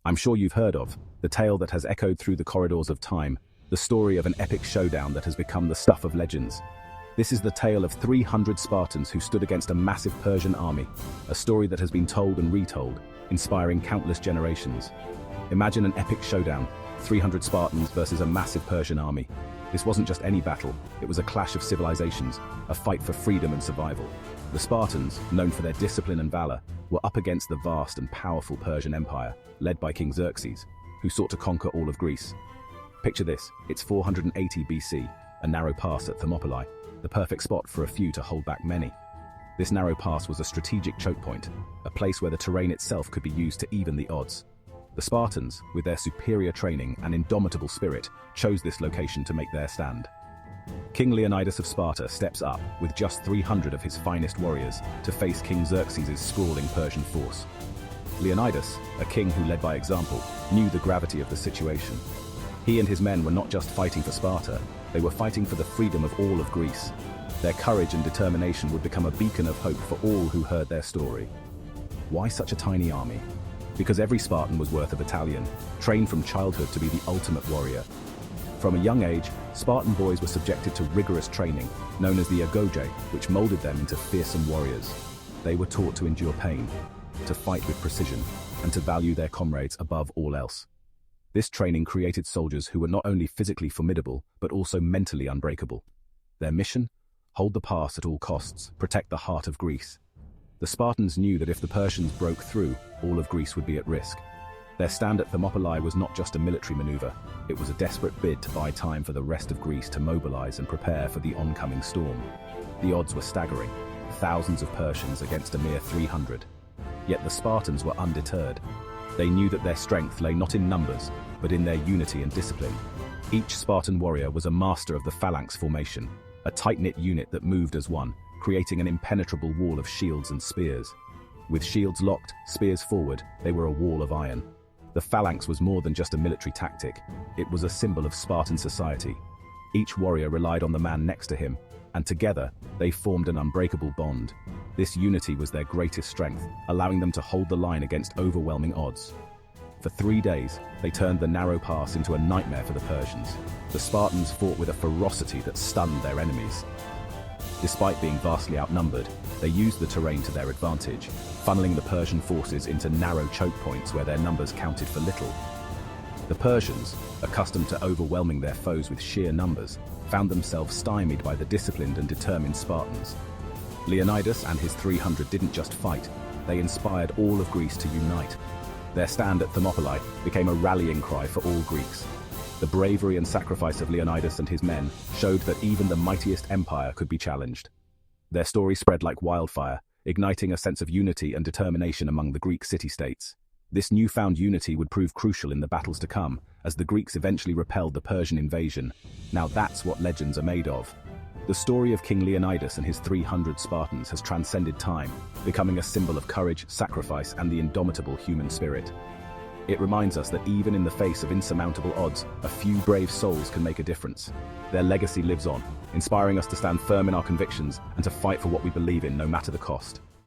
I'm sure you've heard of, the tale that has echoed through the corridors of time, the story of an epic showdown that has become the stuff of legends. This is the tale of 300 Spartans who stood against a massive Persian army, a story that has been told and retold, inspiring countless generations. Imagine an epic showdown, 300 Spartans versus a massive Persian army. This wasn't just any battle, it was a clash of civilizations, a fight for freedom and survival. The Spartans, known for their discipline and valor, were up against the vast and powerful Persian Empire, led by King Xerxes, who sought to conquer all of Greece. Picture this, it's 480 BC, a narrow pass at Thermopylae, the perfect spot for a few to hold back many. This narrow pass was a strategic choke point, a place where the terrain itself could be used to even the odds. The Spartans, with their superior training and indomitable spirit, chose this location to make their stand. King Leonidas of Sparta steps up with just 300 of his finest warriors to face King Xerxes' sprawling Persian force. Leonidas, a king who led by example, knew the gravity of the situation. He and his men were not just fighting for Sparta, they were fighting for the freedom of all of Greece. Their courage and determination would become a beacon of hope for all who heard their story. Why such a tiny army? Because every Spartan was worth a battalion, trained from childhood to be the ultimate warrior. From a young age, Spartan boys were subjected to rigorous training, known as the agoge, which molded them into fearsome warriors. They were taught to endure pain, to fight with precision, and to value their comrades above all else. This training created soldiers who were not only physically formidable, but also mentally unbreakable. Their mission? Hold the pass at all costs, protect the heart of Greece. The Spartans knew that if the Persians broke through, all of Greece would be at risk. Their stand at Thermopylae was not just a military maneuver, it was a desperate bid to buy time for the rest of Greece to mobilize and prepare for the oncoming storm. The odds were staggering, thousands of Persians against a mere 300. Yet the Spartans were undeterred. They knew that their strength lay not in numbers, but in their unity and discipline. Each Spartan warrior was a master of the phalanx formation, a tight-knit unit that moved as one, creating an impenetrable wall of shields and spears. With shields locked, spears forward, they were a wall of iron. The phalanx was more than just a military tactic, it was a symbol of Spartan society. Each warrior relied on the man next to him, and together, they formed an unbreakable bond. This unity was their greatest strength, allowing them to hold the line against overwhelming odds. For 3 days, they turned the narrow pass into a nightmare for the Persians. The Spartans fought with a ferocity that stunned their enemies. Despite being vastly outnumbered, they used the terrain to their advantage, funneling the Persian forces into narrow choke points where their numbers counted for little. The Persians, accustomed to overwhelming their foes with sheer numbers, found themselves stymied by the disciplined and determined Spartans. Leonidas and his 300 didn't just fight, they inspired all of Greece to unite. Their stand at Thermopylae became a rallying cry for all Greeks. The bravery and sacrifice of Leonidas and his men showed that even the mightiest empire could be challenged. Their story spread like wildfire, igniting a sense of unity and determination among the Greek city-states. This newfound unity would prove crucial in the battles to come, as the Greeks eventually repelled the Persian invasion. Now that's what legends are made of. The story of King Leonidas and his 300 Spartans has transcended time, becoming a symbol of courage, sacrifice, and the indomitable human spirit. It reminds us that even in the face of insurmountable odds, a few brave souls can make a difference. Their legacy lives on, inspiring us to stand firm in our convictions and to fight for what we believe in no matter the cost.